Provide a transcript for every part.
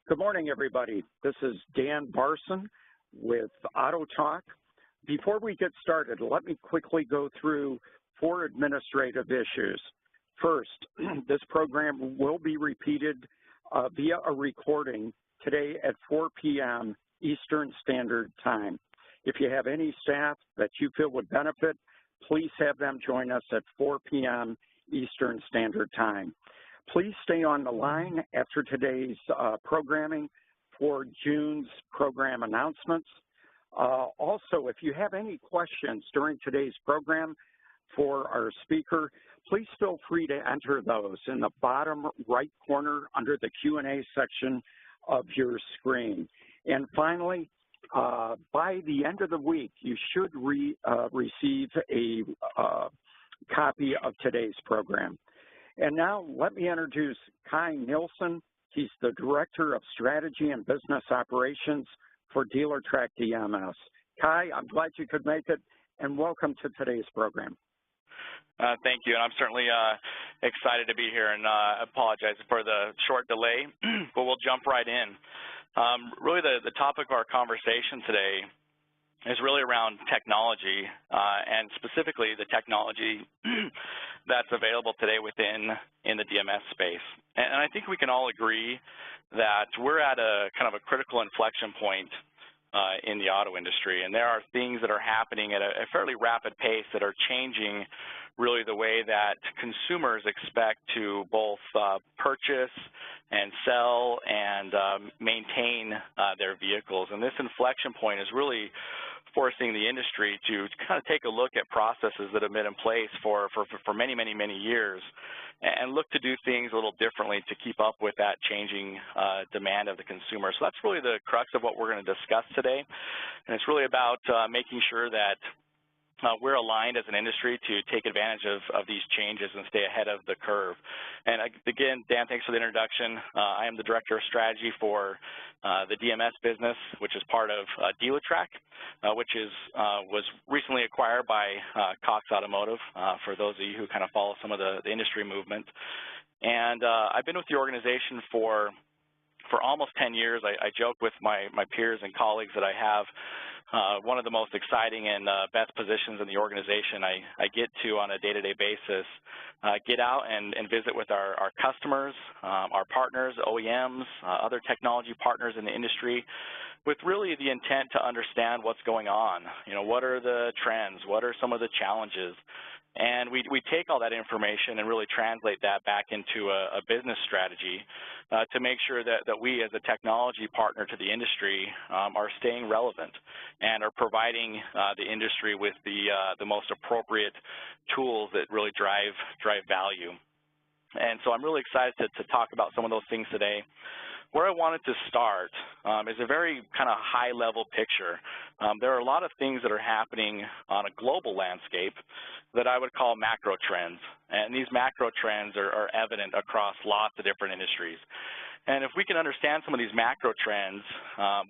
Good morning, everybody. This is Dan Barson with AutoTalk. Before we get started, let me quickly go through 4 administrative issues. First, this program will be repeated via a recording today at 4 p.m. Eastern Standard Time. If you have any staff that you feel would benefit, please have them join us at 4 p.m. Eastern Standard Time. Please stay on the line after today's programming for June's program announcements. Also, if you have any questions during today's program for our speaker, please feel free to enter those in the bottom right corner under the Q&A section of your screen. And finally, by the end of the week, you should receive a copy of today's program. And now let me introduce Kai Nielsen. He's the Director of Strategy and Business Operations for DealerTrack DMS. Kai, I'm glad you could make it, and welcome to today's program. Thank you, and I'm certainly excited to be here, and I apologize for the short delay, but we'll jump right in. Really, the topic of our conversation today is really around technology, and specifically the technology that's available today in the DMS space. And I think we can all agree that we're at a kind of a critical inflection point in the auto industry, and there are things that are happening at a fairly rapid pace that are changing really the way that consumers expect to both purchase and sell and maintain their vehicles. And this inflection point is really forcing the industry to kind of take a look at processes that have been in place for many, many, many years and look to do things a little differently to keep up with that changing demand of the consumer. So that's really the crux of what we're going to discuss today. And it's really about making sure that we're aligned as an industry to take advantage of these changes and stay ahead of the curve. And again, Dan, thanks for the introduction. I am the Director of Strategy for the DMS business, which is part of DealerTrack, which was recently acquired by Cox Automotive, for those of you who kind of follow some of the industry movement. And I've been with the organization for almost 10 years. I joke with my peers and colleagues that I have one of the most exciting and best positions in the organization. I get to, on a day-to-day basis, get out and visit with our customers, our partners, OEMs, other technology partners in the industry, with really the intent to understand what's going on. You know, what are the trends? What are some of the challenges? And we take all that information and really translate that back into a business strategy to make sure that we, as a technology partner to the industry, are staying relevant and are providing the industry with the most appropriate tools that really drive value. And so I'm really excited to talk about some of those things today. Where I wanted to start is a very kind of high-level picture. There are a lot of things that are happening on a global landscape that I would call macro trends, and these macro trends are evident across lots of different industries. And if we can understand some of these macro trends,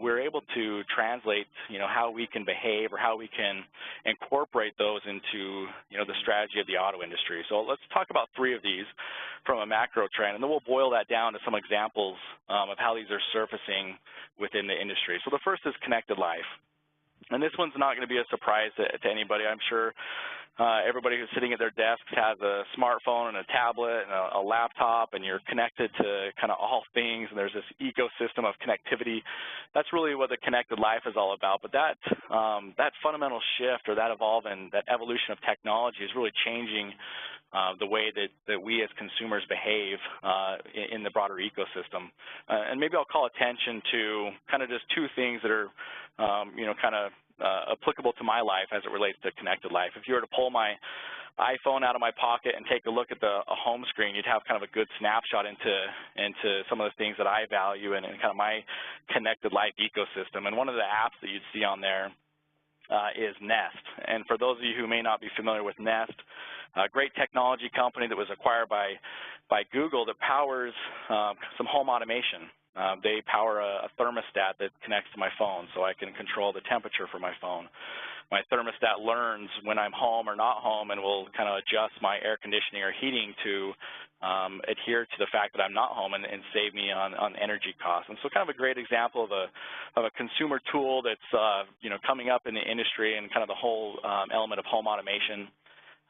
we're able to translate, how we can behave or how we can incorporate those into, the strategy of the auto industry. So let's talk about 3 of these from a macro trend, and then we'll boil that down to some examples of how these are surfacing within the industry. So the first is connected life. And this one's not going to be a surprise to anybody. I'm sure everybody who's sitting at their desks has a smartphone and a tablet and a laptop, and you're connected to kind of all things, and there's this ecosystem of connectivity. That's really what the connected life is all about. But that fundamental shift, or that evolution of technology, is really changing the way that we as consumers behave in the broader ecosystem. And maybe I'll call attention to kind of just 2 things that are, applicable to my life as it relates to connected life. If you were to pull my iPhone out of my pocket and take a look at a home screen, you'd have kind of a good snapshot into some of the things that I value and kind of my connected life ecosystem. And one of the apps that you'd see on there is Nest. And for those of you who may not be familiar with Nest, a great technology company that was acquired by Google that powers some home automation. They power a thermostat that connects to my phone, so I can control the temperature for my phone. my thermostat learns when I'm home or not home and will kind of adjust my air conditioning or heating to adhere to the fact that I'm not home and save me on energy costs. And so kind of a great example of a consumer tool that's coming up in the industry and kind of the whole element of home automation.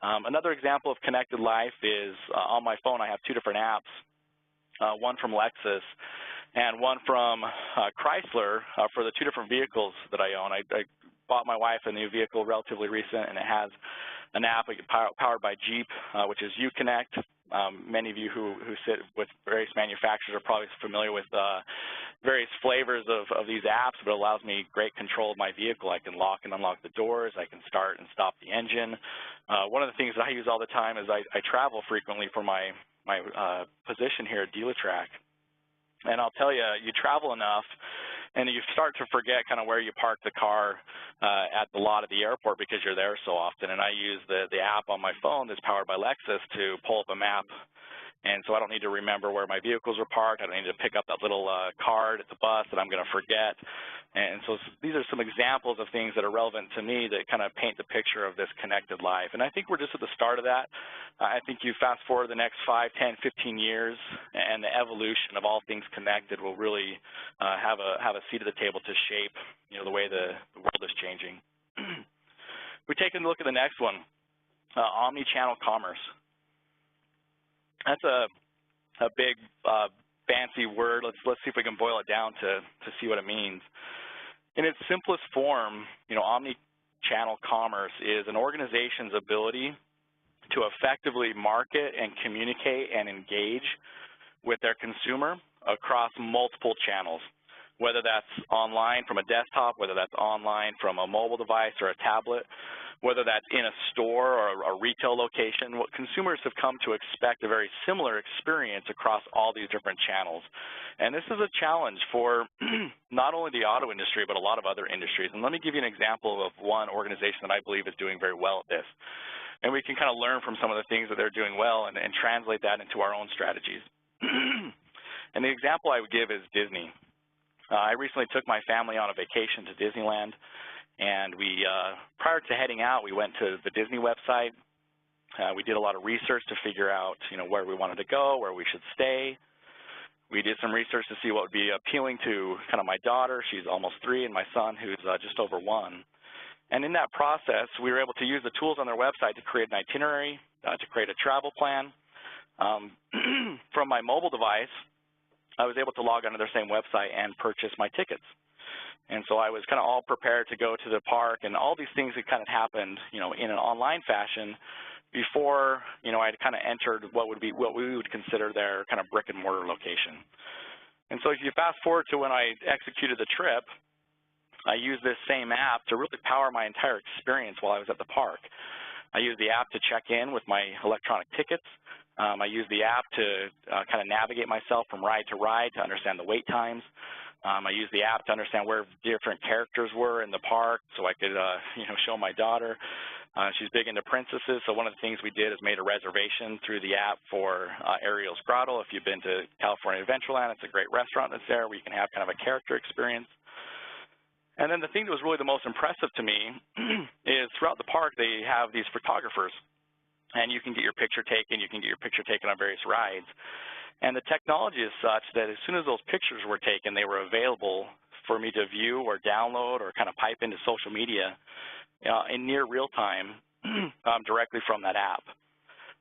Another example of connected life is on my phone I have two different apps, one from Lexus and one from Chrysler for the two different vehicles that I own. I bought my wife a new vehicle relatively recent, and it has an app powered by Jeep, which is Uconnect. Many of you who sit with various manufacturers are probably familiar with various flavors of these apps, but it allows me great control of my vehicle. I can lock and unlock the doors. I can start and stop the engine. One of the things that I use all the time is I travel frequently for my position here at Dealertrack. And I'll tell you, you travel enough and you start to forget kind of where you park the car at the lot at the airport because you're there so often. And I use the app on my phone that's powered by Lexus to pull up a map. And so I don't need to remember where my vehicles are parked. I don't need to pick up that little card at the bus that I'm going to forget. And so these are some examples of things that are relevant to me that kind of paint the picture of this connected life. And I think we're just at the start of that. I think you fast forward the next 5, 10, 15 years, and the evolution of all things connected will really have a seat at the table to shape, the way the world is changing. We take a look at the next one, omni-channel commerce. That's a big, fancy word. Let's see if we can boil it down to see what it means. In its simplest form, omni-channel commerce is an organization's ability to effectively market and communicate and engage with their consumer across multiple channels, whether that's online from a desktop, whether that's online from a mobile device or a tablet, whether that's in a store or a retail location. What consumers have come to expect a very similar experience across all these different channels. And this is a challenge for not only the auto industry, but a lot of other industries. And let me give you an example of one organization that I believe is doing very well at this. And we can kind of learn from some of the things that they're doing well and translate that into our own strategies. And the example I would give is Disney. I recently took my family on a vacation to Disneyland. And we, prior to heading out, we went to the Disney website. We did a lot of research to figure out, where we wanted to go, where we should stay. We did some research to see what would be appealing to kind of my daughter. She's almost 3, and my son, who's just over 1. And in that process, we were able to use the tools on their website to create an itinerary, to create a travel plan. From my mobile device, I was able to log onto their same website and purchase my tickets. And so I was kind of all prepared to go to the park, and all these things had kind of happened, in an online fashion before, I'd kind of entered what we would consider their kind of brick and mortar location. And so if you fast forward to when I executed the trip, I used this same app to really power my entire experience while I was at the park. I used the app to check in with my electronic tickets. I used the app to kind of navigate myself from ride to ride to understand the wait times. I used the app to understand where different characters were in the park so I could, show my daughter. She's big into princesses, so one of the things we did is made a reservation through the app for Ariel's Grotto. If you've been to California Adventureland, it's a great restaurant that's there where you can have kind of a character experience. And then the thing that was really the most impressive to me is throughout the park they have these photographers, and you can get your picture taken. You can get your picture taken on various rides. And the technology is such that as soon as those pictures were taken, they were available for me to view or download or kind of pipe into social media in near real time directly from that app.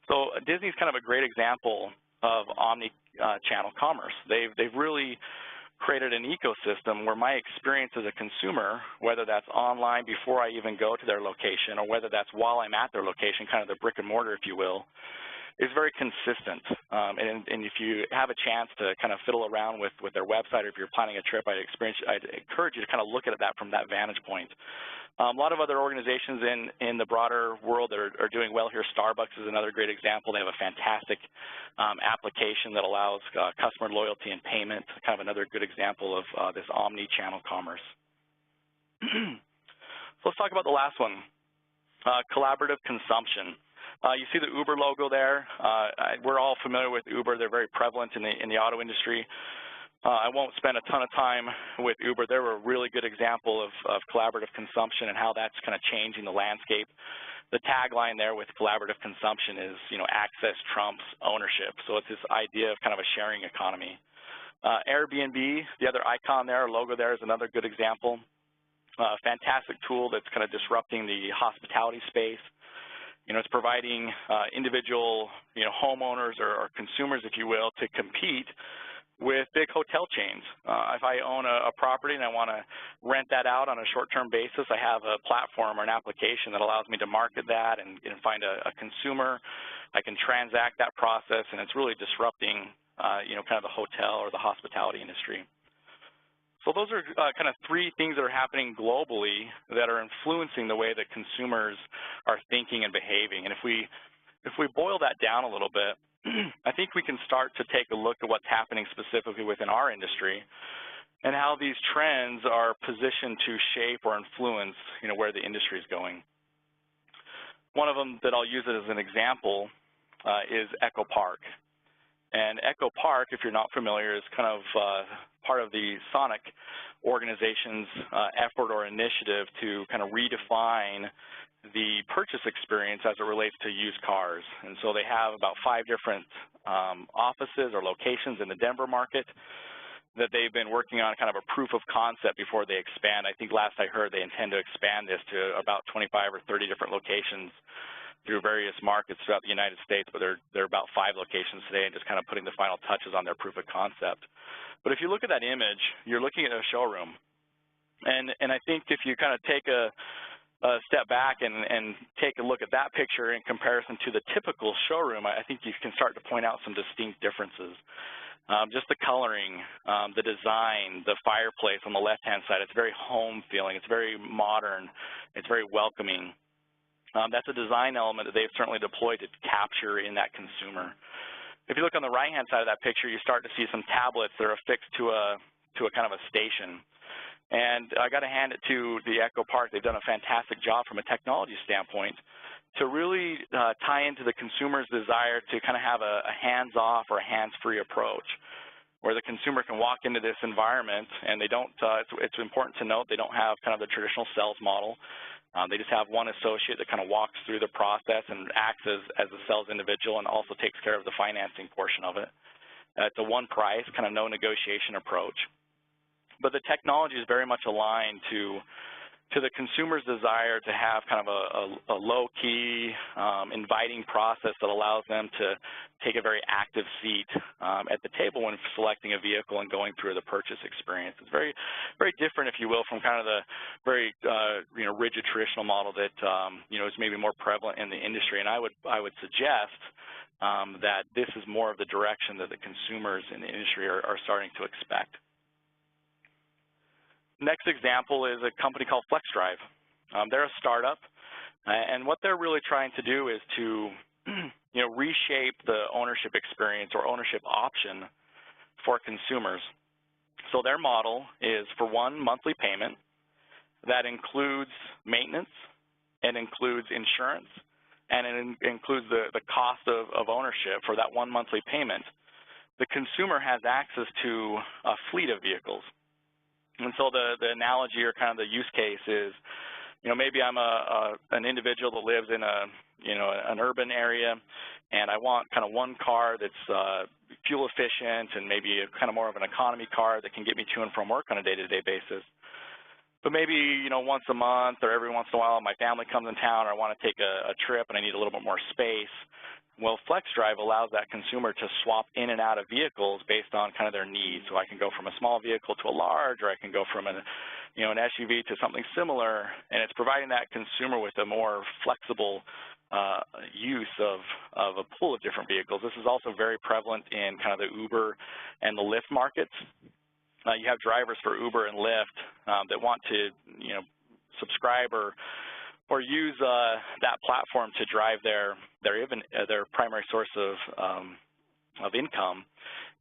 So Disney's kind of a great example of omni-channel commerce. They've really created an ecosystem where my experience as a consumer, whether that's online before I even go to their location or whether that's while I'm at their location, kind of the brick and mortar, if you will, is very consistent. And if you have a chance to kind of fiddle around with their website, or if you're planning a trip, I'd encourage you to kind of look at that from that vantage point. A lot of other organizations in the broader world that are doing well here. Starbucks is another great example. They have a fantastic application that allows customer loyalty and payment, kind of another good example of this omni-channel commerce. So let's talk about the last one, collaborative consumption. You see the Uber logo there. We're all familiar with Uber. They're very prevalent in the auto industry. I won't spend a ton of time with Uber. They're a really good example of collaborative consumption and how that's kind of changing the landscape. The tagline there with collaborative consumption is, access trumps ownership. So it's this idea of kind of a sharing economy. Airbnb, the other icon there, logo there, is another good example. Fantastic tool that's kind of disrupting the hospitality space. It's providing individual, homeowners or consumers, if you will, to compete with big hotel chains. If I own a property and I want to rent that out on a short-term basis, I have a platform or an application that allows me to market that and find a consumer. I can transact that process, and it's really disrupting, kind of the hotel or the hospitality industry. So those are kind of three things that are happening globally that are influencing the way that consumers are thinking and behaving. And if we boil that down a little bit, I think we can start to take a look at what's happening specifically within our industry and how these trends are positioned to shape or influence, where the industry is going. One of them that I'll use as an example is Echo Park. And Echo Park, if you're not familiar, is kind of part of the Sonic organization's effort or initiative to kind of redefine the purchase experience as it relates to used cars. And so they have about 5 different offices or locations in the Denver market that they've been working on kind of a proof of concept before they expand. I think last I heard they intend to expand this to about 25 or 30 different locations through various markets throughout the United States, but they're about 5 locations today and just kind of putting the final touches on their proof of concept. But if you look at that image, you're looking at a showroom. And I think if you kind of take a step back and take a look at that picture in comparison to the typical showroom, I think you can start to point out some distinct differences. Just the coloring, the design, the fireplace on the left-hand side, it's very home feeling, it's very modern, it's very welcoming. That's a design element that they've certainly deployed to capture in that consumer. If you look on the right-hand side of that picture, you start to see some tablets that are affixed to a kind of a station. And I got to hand it to the Echo Park. They've done a fantastic job from a technology standpoint to really tie into the consumer's desire to kind of have a hands-off or a hands-free approach, where the consumer can walk into this environment and they don't, it's important to note, they don't have kind of the traditional sales model. They just have one associate that kind of walks through the process and acts as a sales individual and also takes care of the financing portion of it. It's a one price, kind of no negotiation approach. But the technology is very much aligned to the consumer's desire to have kind of a low-key, inviting process that allows them to take a very active seat at the table when selecting a vehicle and going through the purchase experience. It's very, very different, if you will, from kind of the very rigid traditional model that is maybe more prevalent in the industry. And I would suggest that this is more of the direction that the consumers in the industry are starting to expect. Next example is a company called FlexDrive. They're a startup, and what they're really trying to do is to reshape the ownership experience or ownership option for consumers. So their model is for one monthly payment that includes maintenance, and includes insurance, and it includes the cost of ownership for that one monthly payment. The consumer has access to a fleet of vehicles. And so the analogy or kind of the use case is, maybe I'm an individual that lives in an urban area, and I want kind of one car that's fuel efficient and maybe kind of more of an economy car that can get me to and from work on a day-to-day basis. But maybe, once a month or every once in a while, my family comes in town or I want to take a trip and I need a little bit more space. Well, FlexDrive allows that consumer to swap in and out of vehicles based on kind of their needs. So I can go from a small vehicle to a large, or I can go from an SUV to something similar, and it's providing that consumer with a more flexible use of a pool of different vehicles. This is also very prevalent in kind of the Uber and the Lyft markets. You have drivers for Uber and Lyft that want to, subscribe or use that platform to drive their primary source of income,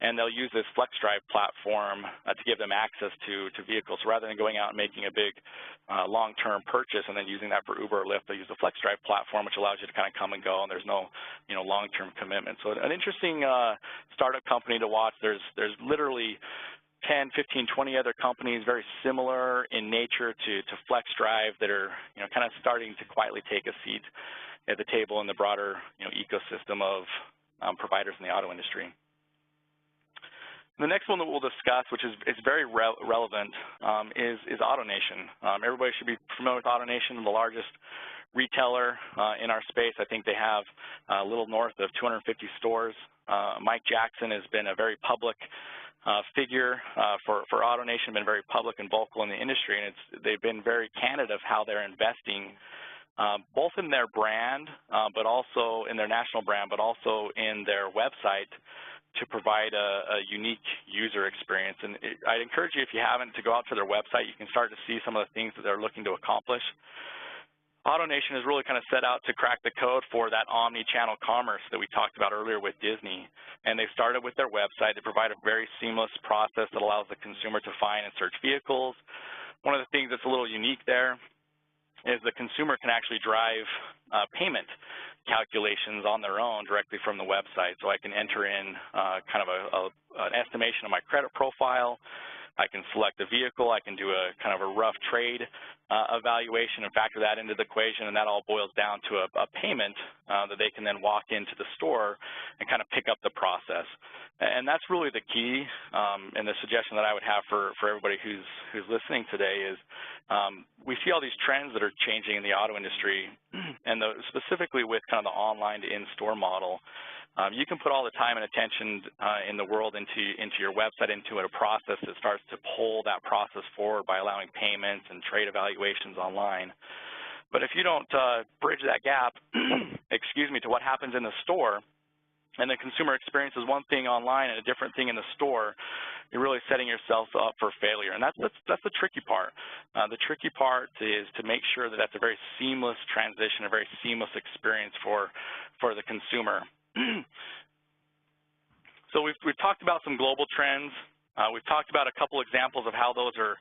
and they'll use this FlexDrive platform to give them access to vehicles. Rather than going out and making a big long-term purchase and then using that for Uber or Lyft, they'll use the FlexDrive platform, which allows you to kind of come and go, and there's no long-term commitment. So an interesting startup company to watch. There's literally 10, 15, 20 other companies very similar in nature to FlexDrive that are, kind of starting to quietly take a seat at the table in the broader, ecosystem of providers in the auto industry. The next one that we'll discuss, which is very relevant, is Autonation. Everybody should be familiar with Autonation, the largest retailer in our space. I think they have a little north of 250 stores. Mike Jackson has been a very public figure for Autonation, been very public and vocal in the industry, and they've been very candid of how they're investing both in their brand, but also in their national brand, but also in their website to provide a unique user experience. And I'd encourage you, if you haven't, to go out to their website. You can start to see some of the things that they're looking to accomplish. Autonation is really kind of set out to crack the code for that omni-channel commerce that we talked about earlier with Disney. And they started with their website. They provide a very seamless process that allows the consumer to find and search vehicles. One of the things that's a little unique there is the consumer can actually drive payment calculations on their own directly from the website. So I can enter in kind of an estimation of my credit profile. I can select a vehicle. I can do a kind of a rough trade evaluation and factor that into the equation, and that all boils down to a payment that they can then walk into the store and kind of pick up the process. And that's really the key, and the suggestion that I would have for everybody who's listening today is we see all these trends that are changing in the auto industry, and specifically with kind of the online to in-store model. You can put all the time and attention in the world into your website, into a process that starts to pull that process forward by allowing payments and trade evaluations online. But if you don't bridge that gap, to what happens in the store, and the consumer experience is one thing online and a different thing in the store, you're really setting yourself up for failure. And that's the tricky part. The tricky part is to make sure that that's a very seamless transition, a very seamless experience for the consumer. So we've talked about some global trends. We've talked about a couple examples of how those are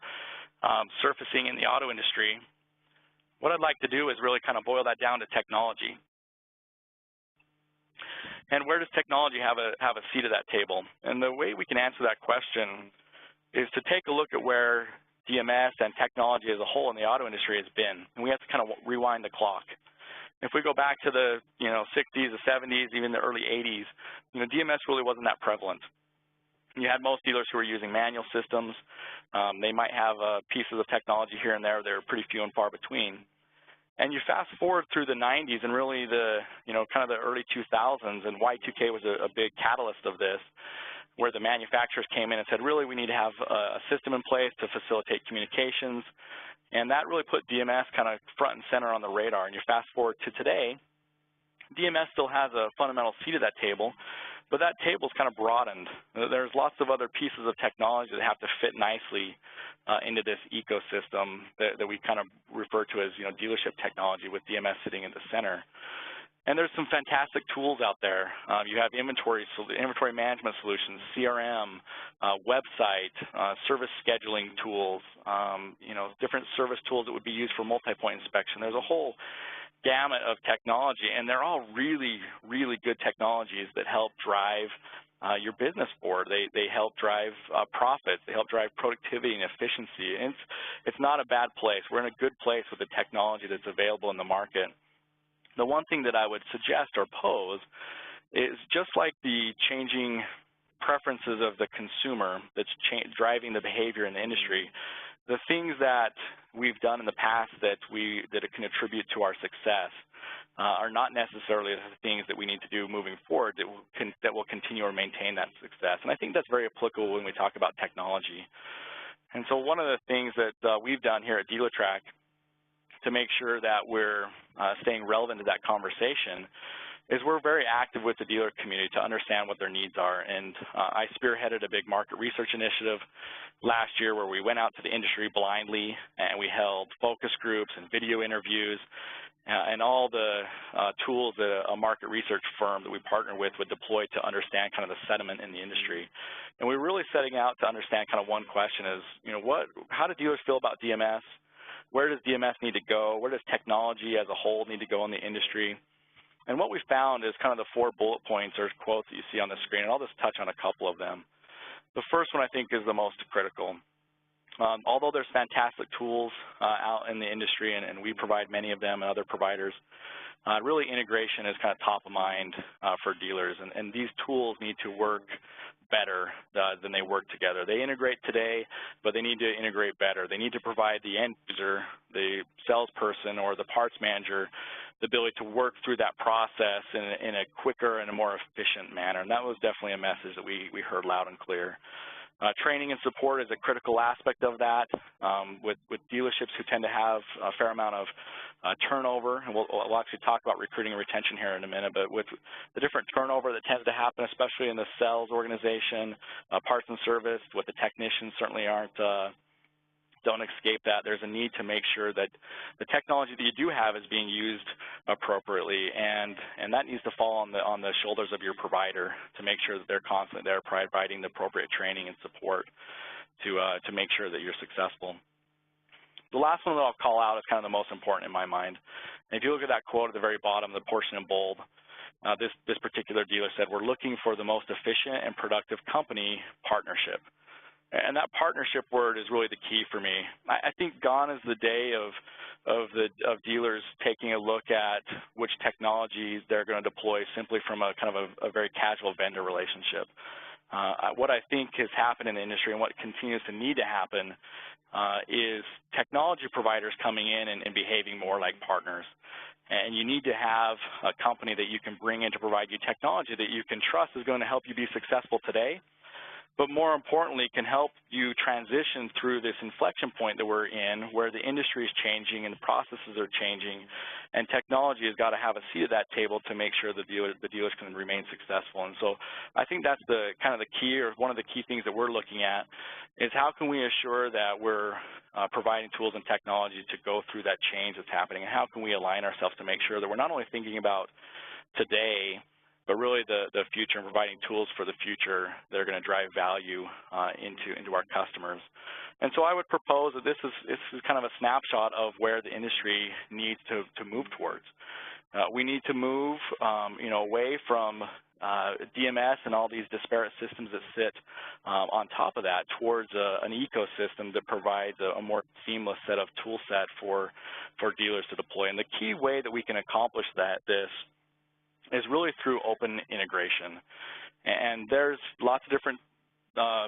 surfacing in the auto industry. What I'd like to do is really kind of boil that down to technology. And where does technology have a seat at that table? And the way we can answer that question is to take a look at where DMS and technology as a whole in the auto industry has been. And we have to kind of rewind the clock. If we go back to the 60s, the 70s, even the early 80s, DMS really wasn't that prevalent. You had most dealers who were using manual systems. They might have pieces of technology here and there. They're pretty few and far between. And you fast forward through the 90s and really the kind of the early 2000s, and Y2K was a big catalyst of this, where the manufacturers came in and said, really, we need to have a system in place to facilitate communications. And that really put DMS kind of front and center on the radar. And you fast forward to today, DMS still has a fundamental seat at that table, but that table's kind of broadened. There's lots of other pieces of technology that have to fit nicely into this ecosystem that we kind of refer to as, dealership technology, with DMS sitting at the center. And there's some fantastic tools out there. You have inventory management solutions, CRM, website, service scheduling tools, different service tools that would be used for multi-point inspection. There's a whole gamut of technology, and they're all really, really good technologies that help drive your business forward. They help drive profits. They help drive productivity and efficiency. And it's not a bad place. We're in a good place with the technology that's available in the market. The one thing that I would suggest or pose is, just like the changing preferences of the consumer that's driving the behavior in the industry, the things that we've done in the past that can attribute to our success are not necessarily the things that we need to do moving forward that will continue or maintain that success. And I think that's very applicable when we talk about technology. And so one of the things that we've done here at DealerTrack to make sure that we're staying relevant to that conversation is we're very active with the dealer community to understand what their needs are. And I spearheaded a big market research initiative last year where we went out to the industry blindly, and we held focus groups and video interviews and all the tools that a market research firm that we partner with would deploy to understand kind of the sentiment in the industry. And we were really setting out to understand kind of one question is, how do dealers feel about DMS? Where does DMS need to go? Where does technology as a whole need to go in the industry? And what we found is kind of the 4 bullet points or quotes that you see on the screen, and I'll just touch on a couple of them. The first one I think is the most critical. Although there's fantastic tools out in the industry, and we provide many of them and other providers, really integration is kind of top of mind for dealers, and these tools need to work better than they work together. They integrate today, but they need to integrate better. They need to provide the end user, the salesperson or the parts manager, the ability to work through that process in a quicker and a more efficient manner, and that was definitely a message that we heard loud and clear. Training and support is a critical aspect of that. With dealerships who tend to have a fair amount of turnover, and we'll actually talk about recruiting and retention here in a minute, but with the different turnover that tends to happen, especially in the sales organization, parts and service, with the technicians certainly don't escape that. There's a need to make sure that the technology that you do have is being used appropriately, and that needs to fall on the shoulders of your provider to make sure that they're constantly there providing the appropriate training and support to make sure that you're successful. The last one that I'll call out is kind of the most important in my mind. And if you look at that quote at the very bottom, the portion in bold, this particular dealer said, "We're looking for the most efficient and productive company partnership." And that partnership word is really the key for me. I think gone is the day of dealers taking a look at which technologies they're going to deploy simply from a kind of a very casual vendor relationship. What I think has happened in the industry and what continues to need to happen is technology providers coming in and behaving more like partners. And you need to have a company that you can bring in to provide you technology that you can trust is going to help you be successful today, but more importantly, can help you transition through this inflection point that we're in where the industry is changing and the processes are changing, and technology has got to have a seat at that table to make sure the dealers can remain successful. And so I think that's the kind of the key, or one of the key things that we're looking at, is how can we assure that we're providing tools and technology to go through that change that's happening, and how can we align ourselves to make sure that we're not only thinking about today, but really the future, and providing tools for the future that are going to drive value into our customers. And so I would propose that this is kind of a snapshot of where the industry needs to move towards. We need to move away from DMS and all these disparate systems that sit on top of that towards an ecosystem that provides a more seamless set of tool set for dealers to deploy. And the key way that we can accomplish this is really through open integration. And there's lots of different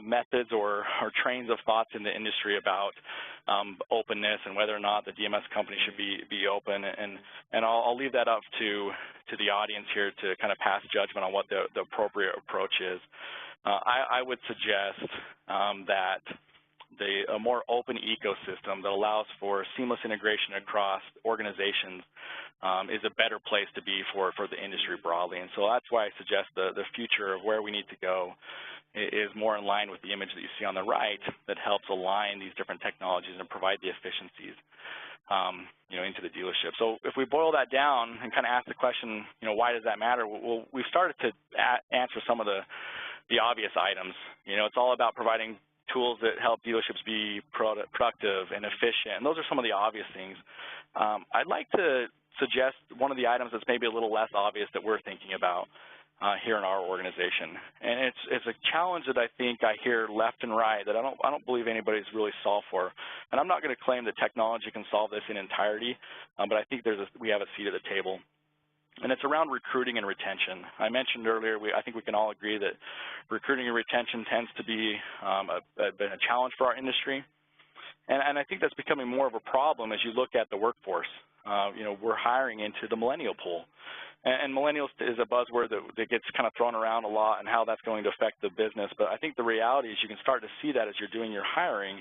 methods or trains of thoughts in the industry about openness and whether or not the DMS company should be open. And I'll leave that up to the audience here to kind of pass judgment on what the appropriate approach is. I would suggest that a more open ecosystem that allows for seamless integration across organizations is a better place to be for the industry broadly. And so that's why I suggest the future of where we need to go is more in line with the image that you see on the right that helps align these different technologies and provide the efficiencies into the dealership. So if we boil that down and kind of ask the question, why does that matter? Well, we've started to answer some of the obvious items. It's all about providing tools that help dealerships be productive and efficient, and those are some of the obvious things. I'd like to suggest one of the items that's maybe a little less obvious that we're thinking about here in our organization, and it's a challenge that I think I hear left and right that I don't believe anybody's really solved for. And I'm not going to claim that technology can solve this in entirety, but I think we have a seat at the table. And it's around recruiting and retention. I mentioned earlier, I think we can all agree that recruiting and retention tends to be been a challenge for our industry. And I think that's becoming more of a problem as you look at the workforce. We're hiring into the millennial pool. And millennials is a buzzword that gets kind of thrown around a lot and how that's going to affect the business. But I think the reality is you can start to see that as you're doing your hiring,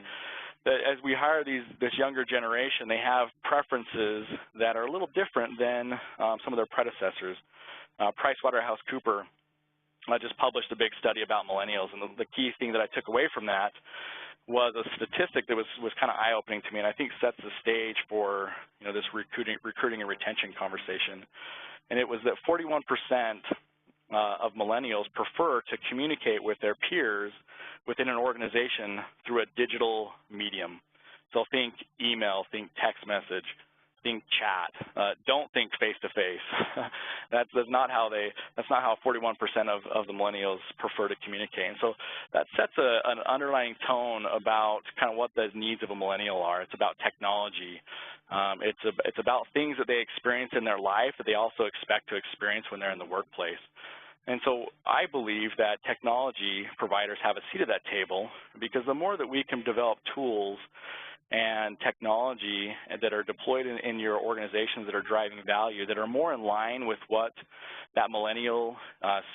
that as we hire this younger generation, they have preferences that are a little different than some of their predecessors. PricewaterhouseCoopers just published a big study about millennials, and the key thing that I took away from that was a statistic that was kind of eye-opening to me, and I think sets the stage for this recruiting and retention conversation. And it was that 41% of millennials prefer to communicate with their peers within an organization through a digital medium. So think email, think text message. think chat. Don't think face-to-face. That's not how 41% of the millennials prefer to communicate. And so that sets an underlying tone about kind of what the needs of a millennial are. It's about technology. It's about things that they experience in their life that they also expect to experience when they're in the workplace. And so I believe that technology providers have a seat at that table, because the more that we can develop tools and technology that are deployed in your organizations that are driving value, that are more in line with what that millennial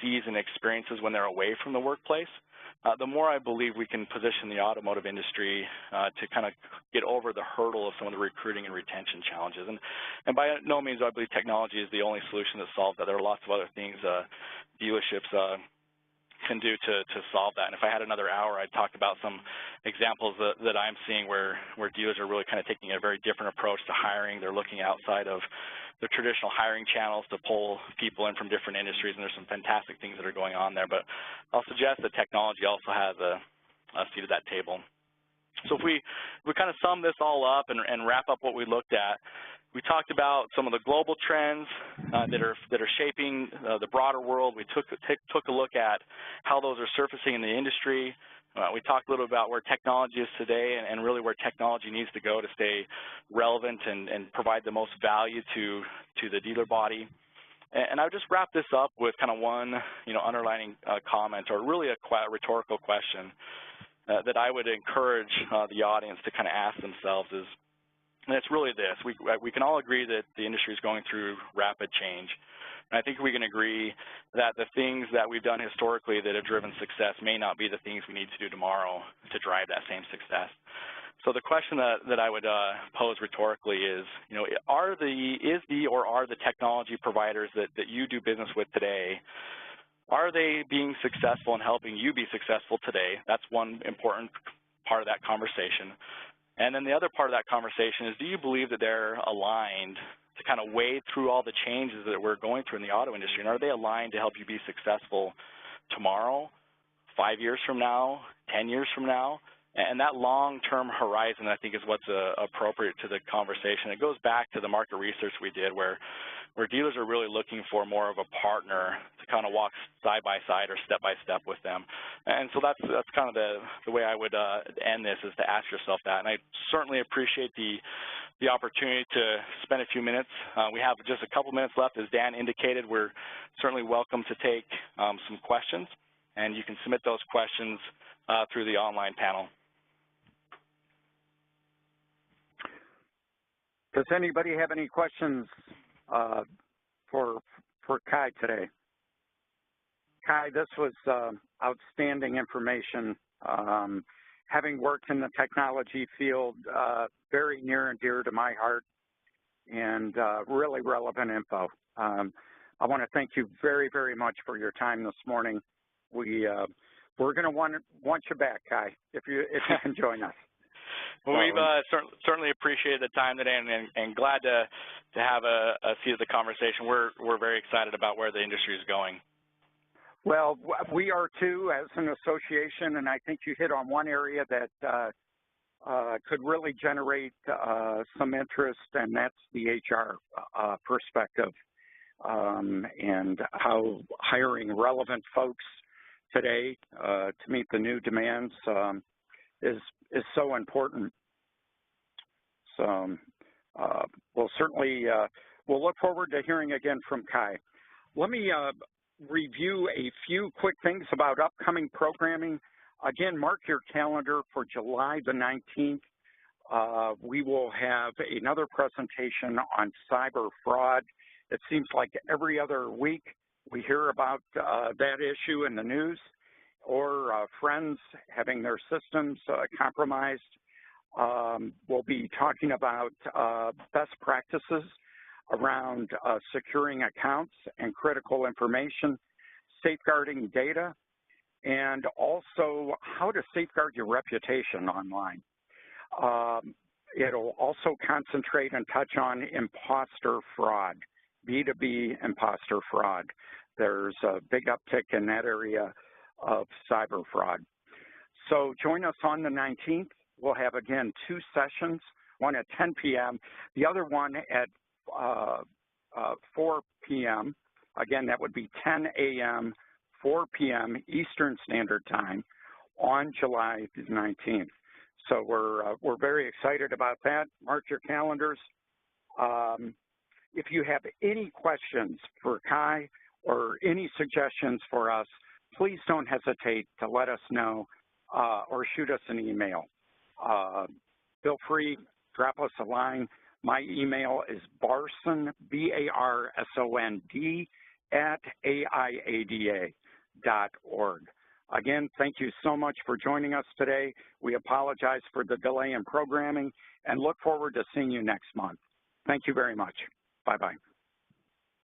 sees and experiences when they're away from the workplace, the more I believe we can position the automotive industry to kind of get over the hurdle of some of the recruiting and retention challenges. And by no means do I believe technology is the only solution that solves that. There are lots of other things dealerships can do to solve that. And if I had another hour, I'd talk about some examples that I'm seeing where dealers are really kind of taking a very different approach to hiring. They're looking outside of the traditional hiring channels to pull people in from different industries, and there's some fantastic things that are going on there. But I'll suggest that technology also has a seat at that table. So if we kind of sum this all up and wrap up what we looked at, we talked about some of the global trends that are shaping the broader world. We took a look at how those are surfacing in the industry. We talked a little about where technology is today and really where technology needs to go to stay relevant and provide the most value to the dealer body. And I would just wrap this up with kind of one underlining comment, or really a rhetorical question that I would encourage the audience to kind of ask themselves is, and it's really this: we can all agree that the industry is going through rapid change. And I think we can agree that the things that we've done historically that have driven success may not be the things we need to do tomorrow to drive that same success. So the question that I would pose rhetorically is, are the technology providers that you do business with today, are they being successful in helping you be successful today? That's one important part of that conversation. And then the other part of that conversation is, do you believe that they're aligned to kind of wade through all the changes that we're going through in the auto industry? And are they aligned to help you be successful tomorrow, 5 years from now, 10 years from now? And that long-term horizon, I think, is what's appropriate to the conversation. It goes back to the market research we did where dealers are really looking for more of a partner to kind of walk side by side or step by step with them. And so that's kind of the way I would end this, is to ask yourself that. And I certainly appreciate the opportunity to spend a few minutes. We have just a couple minutes left. As Dan indicated, we're certainly welcome to take some questions, and you can submit those questions through the online panel. Does anybody have any questions for Kai today? Kai, this was outstanding information. Having worked in the technology field, very near and dear to my heart, and really relevant info. I want to thank you very, very much for your time this morning. We're going to want you back, Kai, if you can join us. Well, we've certainly appreciated the time today, and glad to have a seat of the conversation. We're very excited about where the industry is going. Well, we are too, as an association, and I think you hit on one area that could really generate some interest, and that's the HR perspective, and how hiring relevant folks today to meet the new demands is so important. So we'll look forward to hearing again from Kai. Let me review a few quick things about upcoming programming. Again, mark your calendar for July the 19th. We will have another presentation on cyber fraud. It seems like every other week we hear about that issue in the news, or friends having their systems compromised. We'll be talking about best practices around securing accounts and critical information, safeguarding data, and also how to safeguard your reputation online. It'll also concentrate and touch on imposter fraud, B2B imposter fraud. There's a big uptick in that area of cyber fraud. So join us on the 19th. We'll have, again, 2 sessions. one at 10 p.m., the other one at 4 p.m. Again, that would be 10 a.m., 4 p.m. Eastern Standard Time on July 19th. So we're very excited about that. Mark your calendars. If you have any questions for Kai or any suggestions for us, please don't hesitate to let us know or shoot us an email. Feel free, drop us a line. My email is Barsond, B-A-R-S-O-N-D, @AIADA.org. Again, thank you so much for joining us today. We apologize for the delay in programming and look forward to seeing you next month. Thank you very much. Bye-bye.